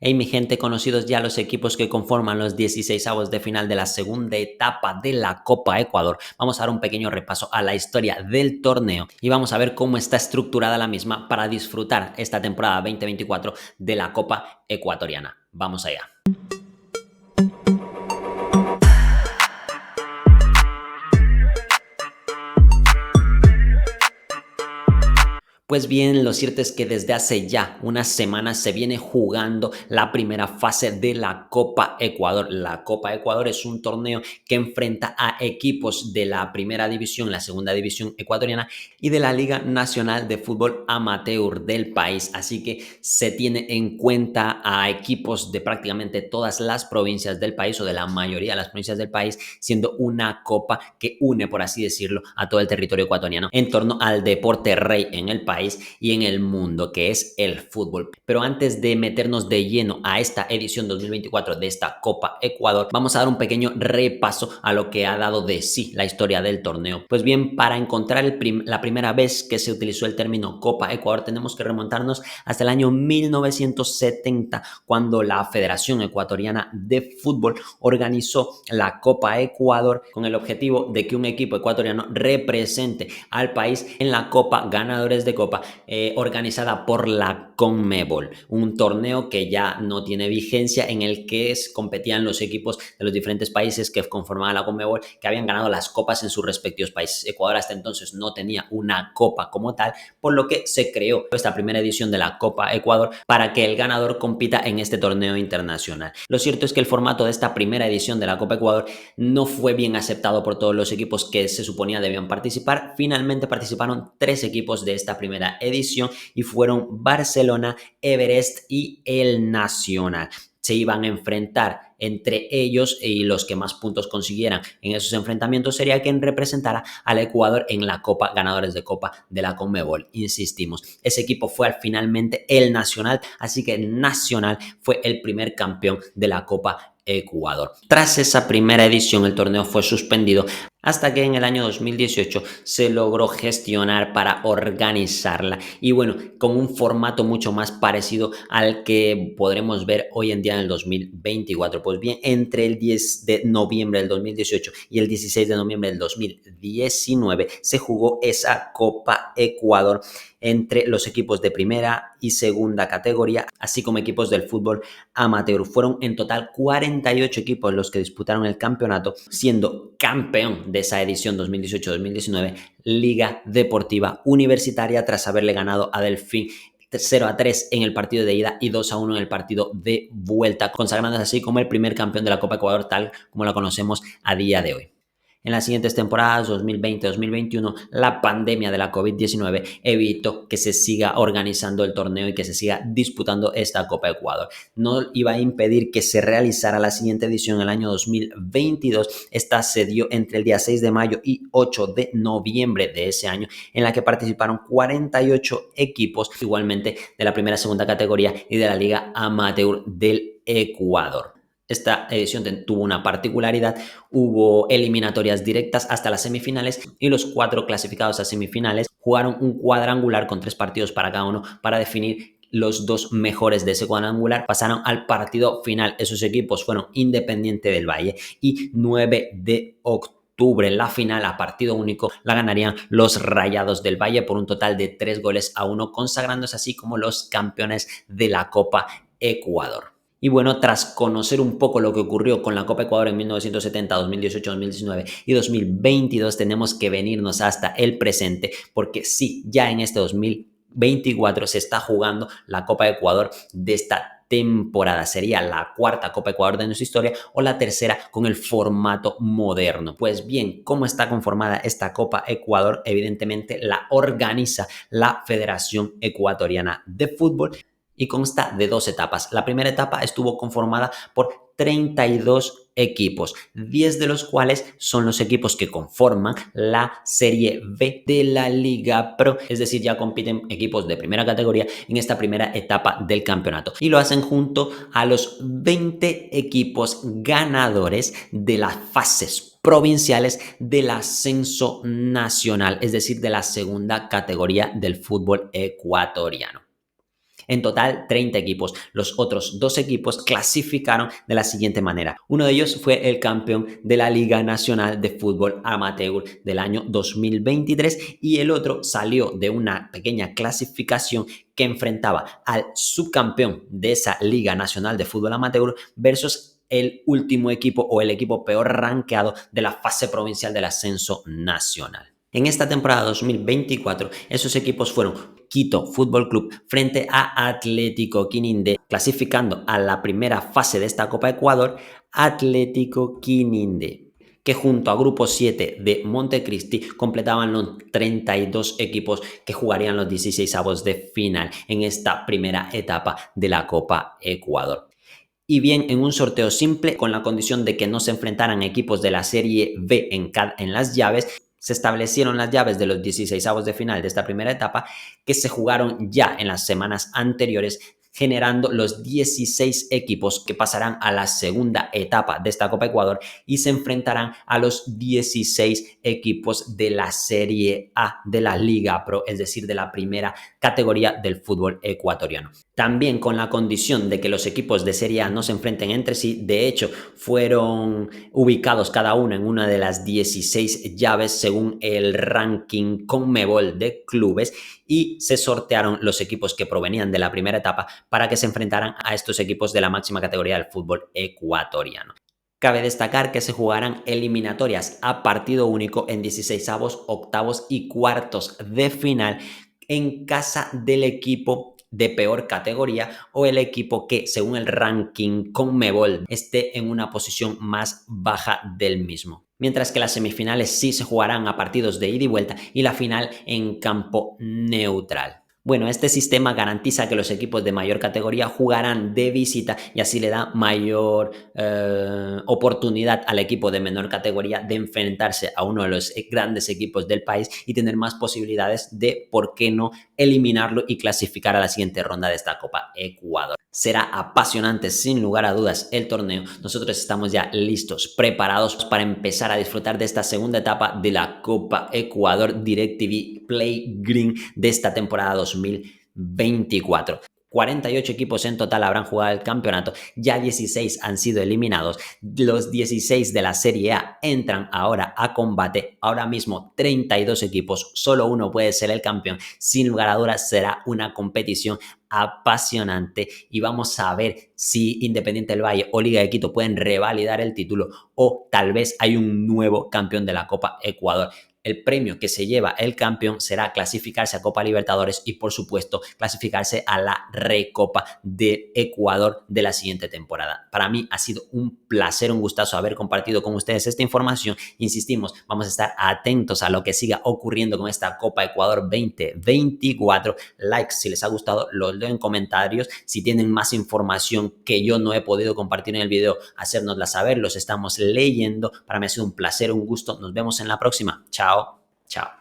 Hey mi gente, conocidos ya los equipos que conforman los 16avos de final de la segunda etapa de la Copa Ecuador. Vamos a dar un pequeño repaso a la historia del torneo y vamos a ver cómo está estructurada la misma para disfrutar esta temporada 2024 de la Copa Ecuatoriana. Vamos allá. Pues bien, lo cierto es que desde hace ya unas semanas se viene jugando la primera fase de la Copa Ecuador. La Copa Ecuador es un torneo que enfrenta a equipos de la primera división, la segunda división ecuatoriana y de la Liga Nacional de Fútbol Amateur del país. Así que se tiene en cuenta a equipos de prácticamente todas las provincias del país o de la mayoría de las provincias del país, siendo una copa que une, por así decirlo, a todo el territorio ecuatoriano en torno al deporte rey en el país y en el mundo, que es el fútbol. Pero antes de meternos de lleno a esta edición 2024 de esta Copa Ecuador, vamos a dar un pequeño repaso a lo que ha dado de sí la historia del torneo. Pues bien, para encontrar la primera vez que se utilizó el término Copa Ecuador tenemos que remontarnos hasta el año 1970, cuando la Federación Ecuatoriana de Fútbol organizó la Copa Ecuador con el objetivo de que un equipo ecuatoriano represente al país en la Copa Ganadores de Copa organizada por la CONMEBOL, un torneo que ya no tiene vigencia, en el que competían los equipos de los diferentes países que conformaban la CONMEBOL, que habían ganado las copas en sus respectivos países. Ecuador hasta entonces no tenía una copa como tal, por lo que se creó esta primera edición de la Copa Ecuador para que el ganador compita en este torneo internacional. Lo cierto es que el formato de esta primera edición de la Copa Ecuador no fue bien aceptado por todos los equipos que se suponía debían participar. Finalmente participaron 3 equipos de esta primera edición y fueron Barcelona, Everest y el Nacional. Se iban a enfrentar entre ellos, y los que más puntos consiguieran en esos enfrentamientos sería quien representara al Ecuador en la Copa Ganadores de Copa de la CONMEBOL. Insistimos, ese equipo fue finalmente el Nacional, así que Nacional fue el primer campeón de la Copa Ecuador. Tras esa primera edición, el torneo fue suspendido hasta que en el año 2018 se logró gestionar para organizarla, y bueno, con un formato mucho más parecido al que podremos ver hoy en día en el 2024. Pues bien, entre el 10 de noviembre del 2018 y el 16 de noviembre del 2019 se jugó esa Copa Ecuador entre los equipos de primera y segunda categoría, así como equipos del fútbol amateur. Fueron en total 48 equipos los que disputaron el campeonato, siendo campeón de esa edición 2018-2019 Liga Deportiva Universitaria, tras haberle ganado a Delfín 0-3 en el partido de ida y 2-1 en el partido de vuelta, consagrándose así como el primer campeón de la Copa Ecuador tal como la conocemos a día de hoy. En las siguientes temporadas, 2020-2021, la pandemia de la COVID-19 evitó que se siga organizando el torneo y que se siga disputando esta Copa Ecuador. No iba a impedir que se realizara la siguiente edición en el año 2022. Esta se dio entre el día 6 de mayo y 8 de noviembre de ese año, en la que participaron 48 equipos, igualmente de la primera y segunda categoría y de la Liga Amateur del Ecuador. Esta edición tuvo una particularidad: hubo eliminatorias directas hasta las semifinales, y los 4 clasificados a semifinales jugaron un cuadrangular con 3 partidos para cada uno para definir los 2 mejores de ese cuadrangular. Pasaron al partido final. Esos equipos fueron Independiente del Valle y 9 de octubre. La final a partido único la ganarían los Rayados del Valle por un total de 3-1, consagrándose así como los campeones de la Copa Ecuador. Y bueno, tras conocer un poco lo que ocurrió con la Copa Ecuador en 1970, 2018, 2019 y 2022, tenemos que venirnos hasta el presente, porque sí, ya en este 2024 se está jugando la Copa Ecuador de esta temporada. Sería la 4ª Copa Ecuador de nuestra historia, o la 3ª con el formato moderno. Pues bien, ¿cómo está conformada esta Copa Ecuador? Evidentemente la organiza la Federación Ecuatoriana de Fútbol y consta de 2 etapas. La primera etapa estuvo conformada por 32 equipos, 10 de los cuales son los equipos que conforman la Serie B de la Liga Pro, es decir, ya compiten equipos de primera categoría en esta primera etapa del campeonato, y lo hacen junto a los 20 equipos ganadores de las fases provinciales del ascenso nacional, es decir, de la segunda categoría del fútbol ecuatoriano. En total, 30 equipos. Los otros 2 equipos clasificaron de la siguiente manera. Uno de ellos fue el campeón de la Liga Nacional de Fútbol Amateur del año 2023 y el otro salió de una pequeña clasificación que enfrentaba al subcampeón de esa Liga Nacional de Fútbol Amateur versus el último equipo o el equipo peor rankeado de la fase provincial del ascenso nacional. En esta temporada 2024, esos equipos fueron Quito Fútbol Club frente a Atlético Quinindé, clasificando a la primera fase de esta Copa Ecuador Atlético Quinindé, que junto a Grupo 7 de Montecristi completaban los 32 equipos que jugarían los 16avos de final en esta primera etapa de la Copa Ecuador. Y bien, en un sorteo simple, con la condición de que no se enfrentaran equipos de la Serie B en las llaves, se establecieron las llaves de los 16avos de final de esta primera etapa que se jugaron ya en las semanas anteriores, generando los 16 equipos que pasarán a la segunda etapa de esta Copa Ecuador y se enfrentarán a los 16 equipos de la Serie A de la Liga Pro, es decir, de la primera categoría del fútbol ecuatoriano. También con la condición de que los equipos de Serie A no se enfrenten entre sí, de hecho, fueron ubicados cada uno en una de las 16 llaves según el ranking CONMEBOL de clubes y se sortearon los equipos que provenían de la primera etapa para que se enfrentaran a estos equipos de la máxima categoría del fútbol ecuatoriano. Cabe destacar que se jugarán eliminatorias a partido único en 16avos, octavos y cuartos de final en casa del equipo de peor categoría o el equipo que, según el ranking CONMEBOL, esté en una posición más baja del mismo. Mientras que las semifinales sí se jugarán a partidos de ida y vuelta y la final en campo neutral. Bueno, este sistema garantiza que los equipos de mayor categoría jugarán de visita y así le da mayor oportunidad al equipo de menor categoría de enfrentarse a uno de los grandes equipos del país y tener más posibilidades de, ¿por qué no?, eliminarlo y clasificar a la siguiente ronda de esta Copa Ecuador. Será apasionante sin lugar a dudas el torneo. Nosotros estamos ya listos, preparados para empezar a disfrutar de esta segunda etapa de la Copa Ecuador DirecTV Play Green de esta temporada 2024. 48 equipos en total habrán jugado el campeonato, ya 16 han sido eliminados, los 16 de la Serie A entran ahora a combate, ahora mismo 32 equipos, solo uno puede ser el campeón, sin lugar a dudas será una competición apasionante y vamos a ver si Independiente del Valle o Liga de Quito pueden revalidar el título o tal vez hay un nuevo campeón de la Copa Ecuador. El premio que se lleva el campeón será clasificarse a Copa Libertadores y, por supuesto, clasificarse a la Recopa de Ecuador de la siguiente temporada. Para mí ha sido un placer, un gustazo haber compartido con ustedes esta información. Insistimos, vamos a estar atentos a lo que siga ocurriendo con esta Copa Ecuador 2024. Likes si les ha gustado, los leo en comentarios. Si tienen más información que yo no he podido compartir en el video, hacérnosla saber, los estamos leyendo. Para mí ha sido un placer, un gusto. Nos vemos en la próxima. Chao. Chao.